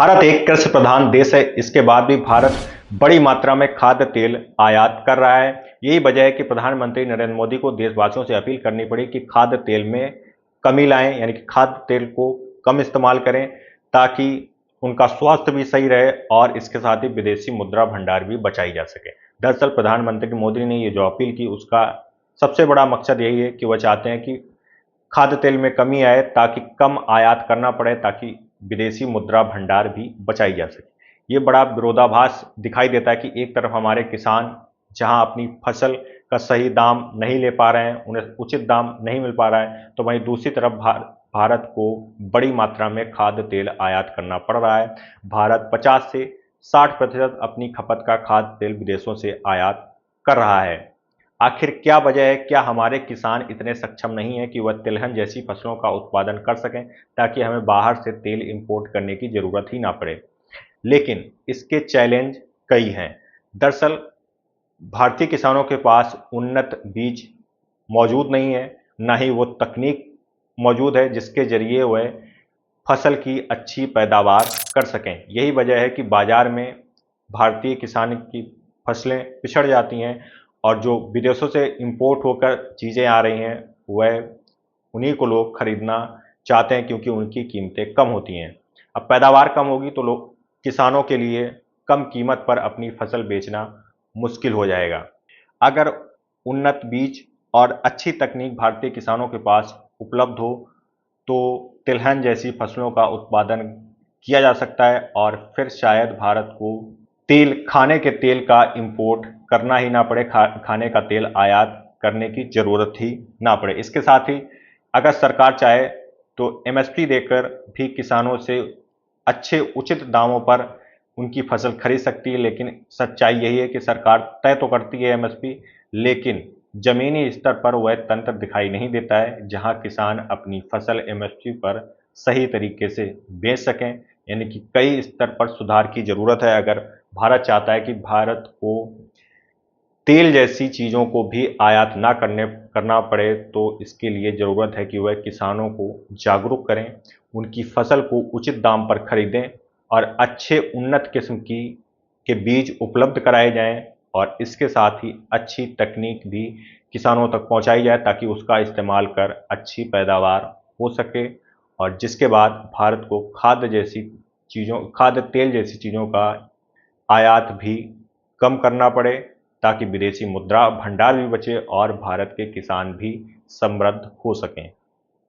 भारत एक कृषि प्रधान देश है। इसके बाद भी भारत बड़ी मात्रा में खाद्य तेल आयात कर रहा है। यही वजह है कि प्रधानमंत्री नरेंद्र मोदी को देशवासियों से अपील करनी पड़ी कि खाद्य तेल में कमी लाएं, यानी कि खाद्य तेल को कम इस्तेमाल करें ताकि उनका स्वास्थ्य भी सही रहे और इसके साथ ही विदेशी मुद्रा भंडार भी बचाई जा सके। दरअसल प्रधानमंत्री मोदी ने ये जो अपील की उसका सबसे बड़ा मकसद यही है कि वह चाहते हैं कि खाद्य तेल में कमी आए ताकि कम आयात करना पड़े, ताकि विदेशी मुद्रा भंडार भी बचाई जा सके। ये बड़ा विरोधाभास दिखाई देता है कि एक तरफ हमारे किसान जहां अपनी फसल का सही दाम नहीं ले पा रहे हैं, उन्हें उचित दाम नहीं मिल पा रहा है, तो वहीं दूसरी तरफ भारत को बड़ी मात्रा में खाद्य तेल आयात करना पड़ रहा है। भारत 50 से 60% अपनी खपत का खाद्य तेल विदेशों से आयात कर रहा है। आखिर क्या वजह है? क्या हमारे किसान इतने सक्षम नहीं हैं कि वह तिलहन जैसी फसलों का उत्पादन कर सकें ताकि हमें बाहर से तेल इंपोर्ट करने की ज़रूरत ही ना पड़े? लेकिन इसके चैलेंज कई हैं। दरअसल भारतीय किसानों के पास उन्नत बीज मौजूद नहीं है, ना ही वो तकनीक मौजूद है जिसके ज़रिए वह फसल की अच्छी पैदावार कर सकें। यही वजह है कि बाज़ार में भारतीय किसान की फसलें पिछड़ जाती हैं और जो विदेशों से इंपोर्ट होकर चीज़ें आ रही हैं वह उन्हीं को लोग खरीदना चाहते हैं क्योंकि उनकी कीमतें कम होती हैं। अब पैदावार कम होगी तो लोग किसानों के लिए कम कीमत पर अपनी फसल बेचना मुश्किल हो जाएगा। अगर उन्नत बीज और अच्छी तकनीक भारतीय किसानों के पास उपलब्ध हो तो तिलहन जैसी फसलों का उत्पादन किया जा सकता है और फिर शायद भारत को खाने के तेल का इंपोर्ट करना ही ना पड़े, खाने का तेल आयात करने की ज़रूरत ही ना पड़े। इसके साथ ही अगर सरकार चाहे तो एमएसपी देकर भी किसानों से अच्छे उचित दामों पर उनकी फसल खरीद सकती है, लेकिन सच्चाई यही है कि सरकार तय तो करती है एमएसपी, लेकिन जमीनी स्तर पर वह तंत्र दिखाई नहीं देता है जहां किसान अपनी फसल एमएसपी पर सही तरीके से बेच सकें। यानी कि कई स्तर पर सुधार की ज़रूरत है अगर भारत चाहता है कि भारत को तेल जैसी चीज़ों को भी आयात ना करना पड़े। तो इसके लिए ज़रूरत है कि वह किसानों को जागरूक करें, उनकी फसल को उचित दाम पर खरीदें और अच्छे उन्नत किस्म के बीज उपलब्ध कराए जाएं और इसके साथ ही अच्छी तकनीक भी किसानों तक पहुंचाई जाए ताकि उसका इस्तेमाल कर अच्छी पैदावार हो सके और जिसके बाद भारत को खाद्य तेल जैसी चीज़ों का आयात भी कम करना पड़े ताकि विदेशी मुद्रा भंडार भी बचे और भारत के किसान भी समृद्ध हो सकें।